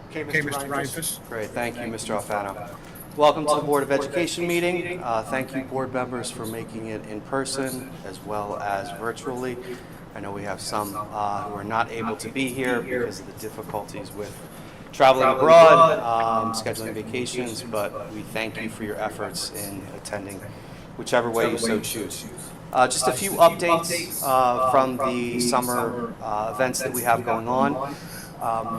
Okay, Okay, Mr. Mr. Reinfeldt. Reinfeldt. Great, thank you, Mr. Alfano. Welcome to the Board of Education meeting. Thank you, board members, for making it in person as well as virtually. I know we have some who are not able to be here because of the difficulties with traveling abroad, scheduling vacations, but we thank you for your efforts in attending whichever way you so choose. Just a few updates from the summer events that we have going on.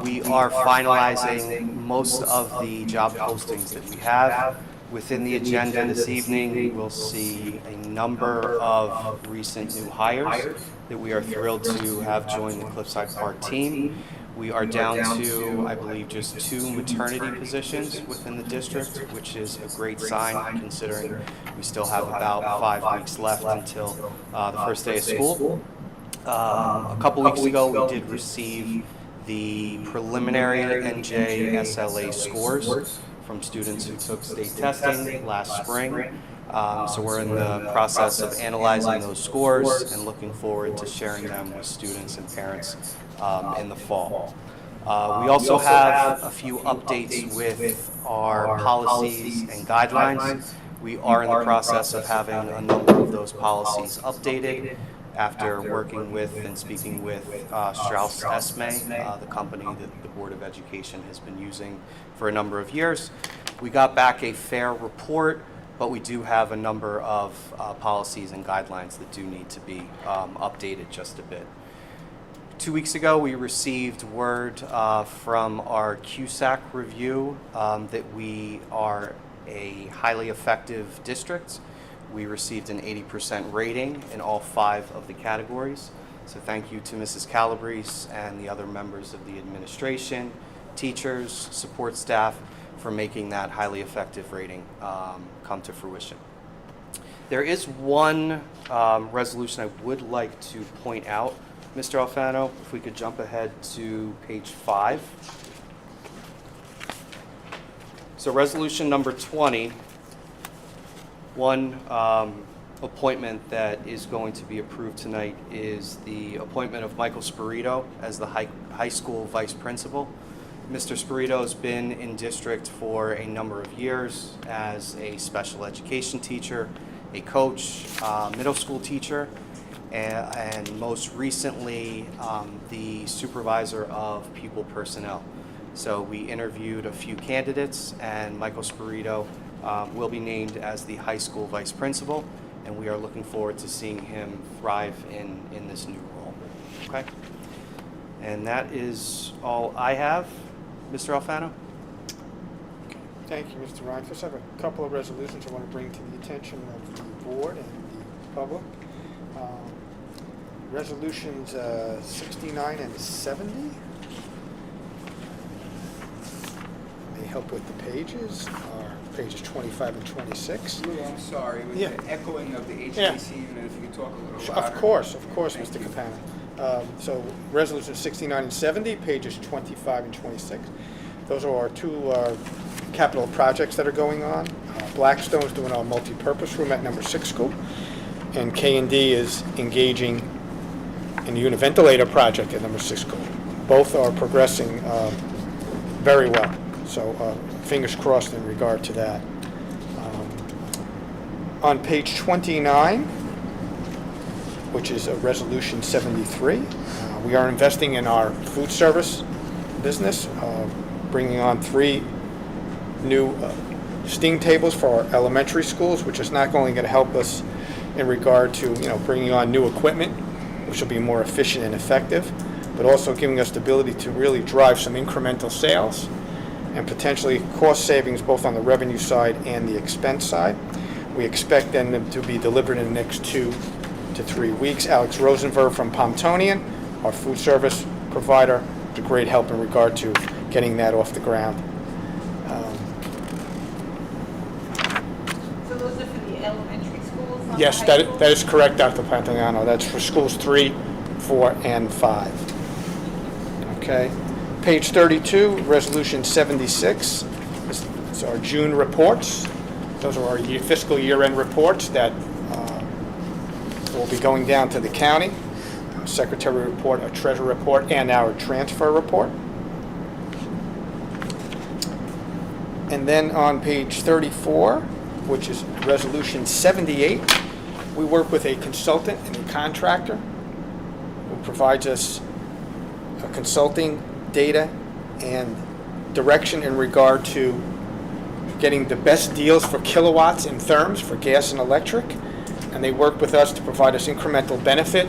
We are finalizing most of the job postings that we have. Within the agenda this evening, we'll see a number of recent new hires that we are thrilled to have join the Cliffside Park team. We are down to, I believe, just 2 maternity positions within the district, which is a great sign considering we still have about 5 weeks left until the first day of school. A couple weeks ago, we did receive the preliminary NJSLA scores from students who took state testing last spring. So we're in the process of analyzing those scores and looking forward to sharing them with students and parents in the fall. We also have a few updates with our policies and guidelines. We are in the process of having a number of those policies updated after working with and speaking with Strauss Esme, the company that the Board of Education has been using for a number of years. We got back a fair report, but we do have a number of policies and guidelines that do need to be updated just a bit. 2 weeks ago, we received word from our CUSAC review that we are a highly effective district. We received an 80% rating in all 5 of the categories. So thank you to Mrs. Calabrese and the other members of the administration, teachers, support staff for making that highly effective rating come to fruition. There is one resolution I would like to point out, Mr. Alfano, if we could jump ahead to page 5. So resolution number 20, one appointment that is going to be approved tonight is the appointment of Michael Spirito as the high school vice principal. Mr. Spirito has been in district for a number of years as a special education teacher, a coach, middle school teacher, and most recently the supervisor of pupil personnel. So we interviewed a few candidates, and Michael Spirito will be named as the high school vice principal, and we are looking forward to seeing him thrive in this new role. Okay? And that is all I have. Mr. Alfano? Thank you, Mr. Reinfeldt. I have a couple of resolutions I want to bring to the attention of the board and the public. Resolutions 69 and 70. May help with the pages. Pages 25 and 26. Lou, I'm sorry, with Yeah. the echoing of the HVAC unit, if you could talk a little louder. Of course, Mr. Capano. So resolutions 69 and 70, pages 25 and 26. Those are our 2 capital projects that are going on. Blackstone's doing our multi-purpose room at number 6 school, and K&D is engaging in the unit ventilator project at number 6 school. Both are progressing very well, so fingers crossed in regard to that. On page 29, which is resolution 73, we are investing in our food service business, bringing on 3 new steam tables for our elementary schools, which is not only going to help us in regard to bringing on new equipment, which will be more efficient and effective, but also giving us the ability to really drive some incremental sales and potentially cost savings both on the revenue side and the expense side. We expect them to be delivered in the next 2 to 3 weeks. Alex Rosenberg from Pontonian, our food service provider, is a great help in regard to getting that off the ground. So those are for the elementary schools? Not Yes, the high school? that is correct, Dr. Pantoliano. That's for schools 3, 4, and 5. Okay. Page 32, resolution 76. This is our June reports. Those are our fiscal year-end reports that will be going down to the county. Secretary report, a treasurer report, and our transfer report. And then on page 34, which is Resolution 78, we work with a consultant and a contractor who provides us consulting data and direction in regard to getting the best deals for kilowatts and therms for gas and electric. And they work with us to provide us incremental benefit.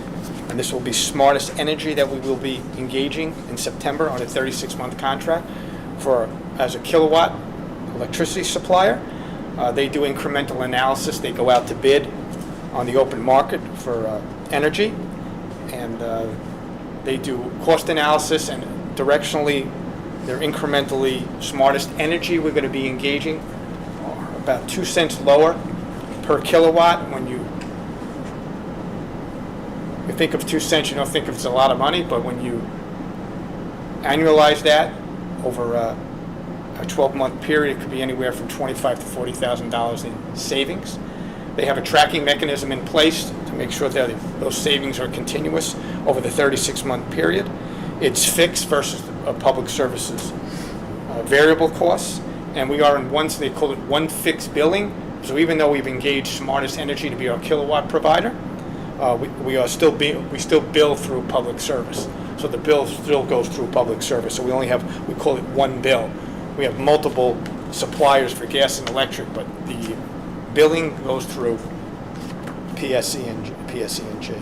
And this will be Smartest Energy that we will be engaging in September on a 36-month contract as a kilowatt electricity supplier. They do incremental analysis. They go out to bid on the open market for energy. And they do cost analysis, and directionally, they're incrementally Smartest Energy we're going to be engaging about 2 cents lower per kilowatt. When you think of 2 cents, you don't think it's a lot of money, but when you annualize that over a 12-month period, it could be anywhere from $25,000 to $40,000 in savings. They have a tracking mechanism in place to make sure that those savings are continuous over the 36-month period. It's fixed versus public services variable costs, and we are in they call it one fixed billing. So even though we've engaged Smartest Energy to be our kilowatt provider, we still bill through public service. So the bill still goes through public service. So we call it one bill. We have multiple suppliers for gas and electric, but the billing goes through PSE&G.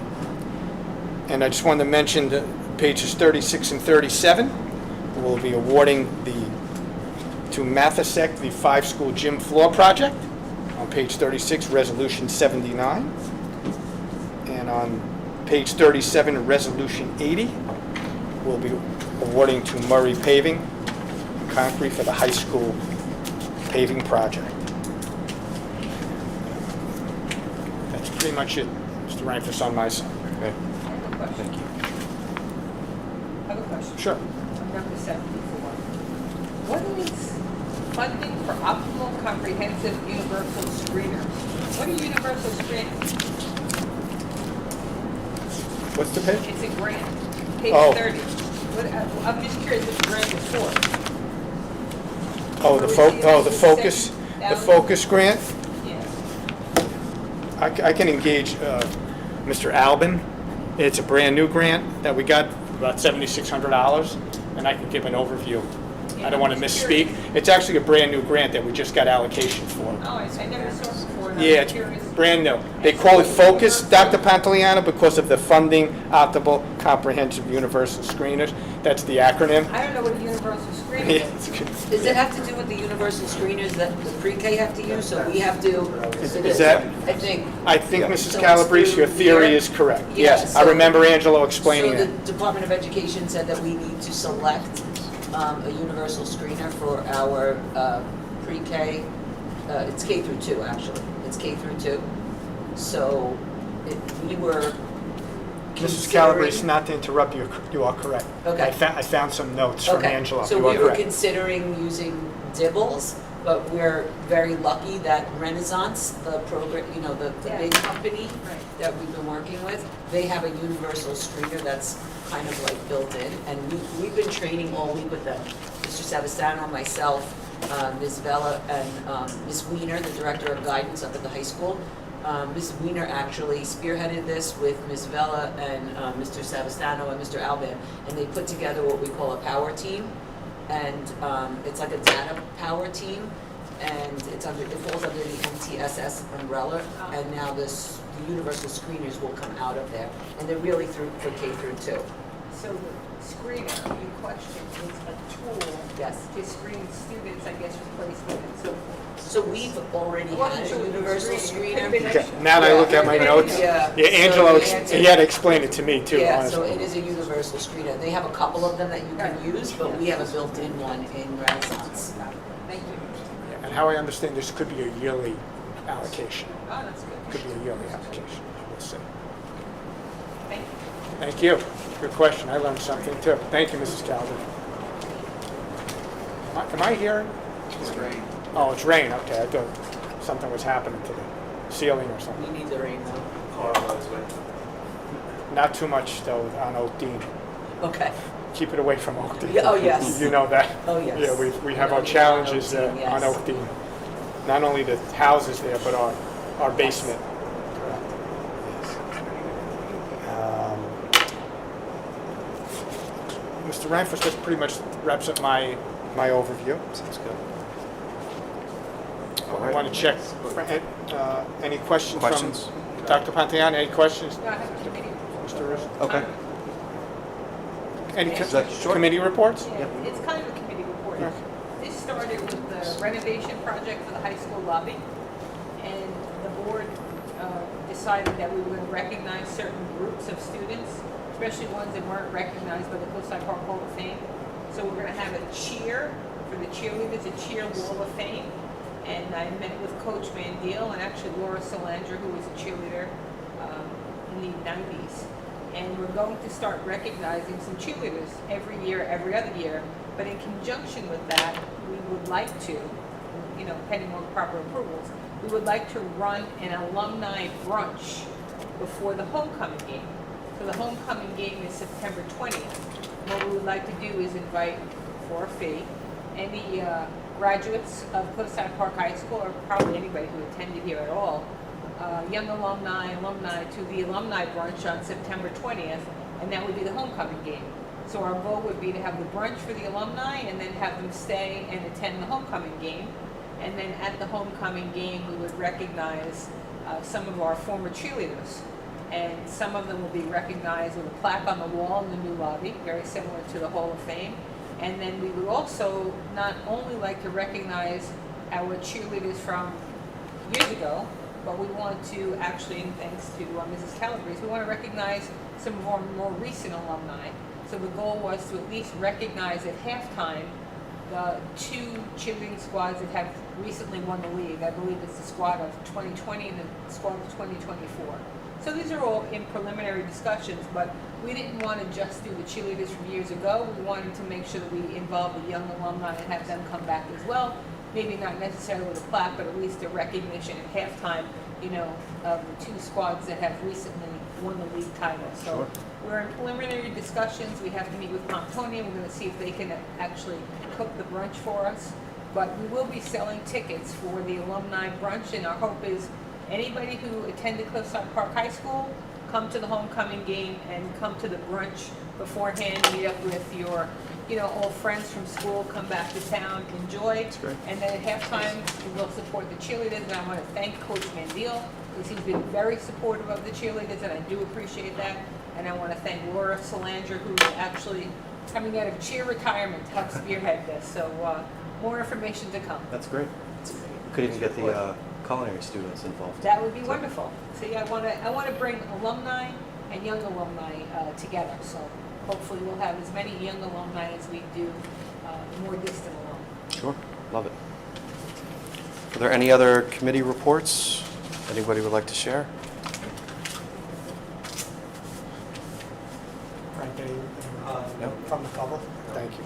And I just wanted to mention that pages 36 and 37, we'll be awarding to Mathesec the 5-school gym floor project. On page 36, Resolution 79. And on page 37, Resolution 80, we'll be awarding to Murray Paving concrete for the high school paving project. That's pretty much it, Mr. Reinfus, on my side. Okay. I have a question. Thank you. I have a question. Sure. On number 74. What is funding for optimal comprehensive universal screeners? What are universal screeners? What's the page? It's a grant, page Oh. 30. I'm just curious what the grant is for. Oh, the focus grant. Yeah. I can engage Mr. Albin. It's a brand-new grant that we got, about $7,600, and I can give an overview. I don't want to misspeak. It's actually a brand-new grant that we just got allocation for. Oh, I never saw it before. and Yeah, I'm it's curious. brand new. They call it Focus, Dr. Pantaleano, because of the funding, optimal, comprehensive, universal screeners. That's the acronym. I don't know what a universal screener Yeah, is. it's good. Does it have to do with the universal screeners that the pre-K have to use, so we have to? Is that- I think. I think, Mrs. So it's Calabrese, your through theory here? is correct. Yeah, Yes, I so- remember Angelo explaining So it. the Department of Education said that we need to select a universal screener for our pre-K. It's K through 2, actually. It's K through 2. So we were Mrs. considering- Calabrese, not to interrupt you, you are correct. Okay. I found some notes from Okay, Angelo. so You are we were correct. considering using Dibbles, but we're very lucky that Renaissance, the program, the Yeah. big company Right. that we've been working with, they have a universal screener that's kind of like built in, and we've been training all week with them. Mr. Savastano, myself, Ms. Vella, and Ms. Weiner, the Director of Guidance up at the high school. Ms. Weiner actually spearheaded this with Ms. Vella and Mr. Savastano and Mr. Alban, and they put together what we call a power team, and it's like a data power team, and it falls under the MTSS umbrella, and now the universal screeners will come out of there, and they're really for K through 2. So the screener, you question, is a tool Yes. to screen students, I guess, for placement and so forth. So we've already It wasn't had sure a what the universal screener- screener. could've been Okay, extra. now that I look at my notes, Yeah. yeah, Angelo, So the answer- he had to explain it to me too, Yeah, so honestly. it is a universal screener. They have a couple of them that you can use, but we have a built-in one in Renaissance. Thank you. And how I understand, this could be a yearly allocation. Oh, that's good. Could be a yearly application, we'll see. Thank you. Thank you. Good question. I learned something too. Thank you, Mrs. Calvin. Am I hearing? It's great. Oh, it's rain. Okay, I thought something was happening to the ceiling or something. We need the rain though. Not too much though on Oak Dean. Okay. keep it away from Oakdale. Yeah, oh, yes. You know that. Oh, yes. Yeah, we have our On challenges Oakdale, yes. on Oakdale. Not only the houses there, but our basement. Mr. Reinforth, that pretty much wraps up my overview. Sounds good. I want to check, any questions from Questions? Dr. Pantayan? Any questions? No, I have a committee. Mr. Russo? Okay. Any Is that short? committee reports? Yeah, it's kind of a committee report. Okay. This started with the renovation project for the high school lobby, and the board decided that we were going to recognize certain groups of students, especially ones that weren't recognized by the Cliffside Park Hall of Fame. So we're going to have a cheer for the cheerleaders, a cheer wall of fame. And I met with Coach Mandel and actually Laura Solander, who was a cheerleader in the 90s. And we're going to start recognizing some cheerleaders every year, every other year. But in conjunction with that, we would like to, pending on proper approvals, we would like to run an alumni brunch before the homecoming game. So the homecoming game is September 20th. What we would like to do is invite, for a fee, any graduates of Cliffside Park High School, or probably anybody who attended here at all, young alumni to the alumni brunch on September 20th, and that would be the homecoming game. So our goal would be to have the brunch for the alumni and then have them stay and attend the homecoming game. And then at the homecoming game, we would recognize some of our former cheerleaders. And some of them will be recognized with a plaque on the wall in the new lobby, very similar to the Hall of Fame. And then we would also not only like to recognize our cheerleaders from years ago, but we want to actually, and thanks to Mrs. Calabrese, we want to recognize some of our more recent alumni. So the goal was to at least recognize at halftime the 2 cheerleading squads that have recently won the league. I believe it's the squad of 2020 and the squad of 2024. So these are all in preliminary discussions, but we didn't want to just do the cheerleaders from years ago. We wanted to make sure that we involve the young alumni and have them come back as well. Maybe not necessarily with a plaque, but at least a recognition at halftime, of the 2 squads that have recently won the league title. So Sure. we're in preliminary discussions. We have to meet with Pontoni. We're going to see if they can actually cook the brunch for us. But we will be selling tickets for the alumni brunch, and our hope is anybody who attended Cliffside Park High School, come to the homecoming game and come to the brunch beforehand, meet up with your, old friends from school, come back to town, enjoy. That's great. And then at halftime, we will support the cheerleaders, and I want to thank Coach Mandel, because he's been very supportive of the cheerleaders, and I do appreciate that. And I want to thank Laura Solander, who's actually coming out of cheer retirement to help spearhead this. So more information to come. That's great. Could even get the culinary students involved. That would be wonderful. See, I want to bring alumni and young alumni together. So hopefully we'll have as many young alumni as we do more distant alumni. Sure, love it. Are there any other committee reports anybody would like to share? Frank, anything No. from the public? Thank you.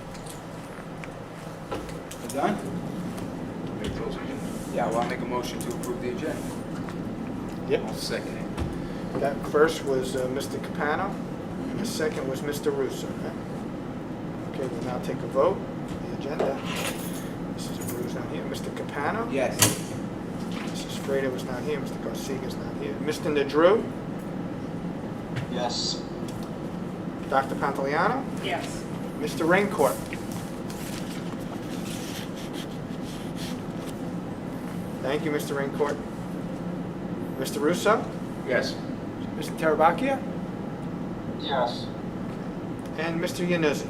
You done? Yeah, well, I'll make a motion to approve the agenda. Yep. I'll second it. That first was Mr. Capano, and the second was Mr. Russo. Okay, we'll now take a vote. The agenda. Mrs. Abreu's not here. Mr. Capano? Yes. Mrs. Frater was not here. Mr. Garcia's not here. Mr. Nadru? Yes. Dr. Pantoliano? Yes. Mr. Raincourt? Thank you, Mr. Raincourt. Mr. Russo? Yes. Mr. Terabacchia? Yes. And Mr. Yanuzzi?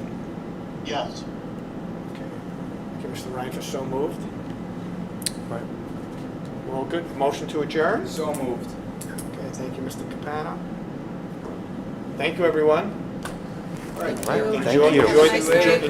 Yes. Okay. Okay, Mr. Reinfeldt, so moved. Right. We're all good. Motion to adjourn? So moved. Okay, thank you, Mr. Capano. Thank you, everyone. Right, Enjoy, thank you. enjoy, Nice enjoy, day. enjoy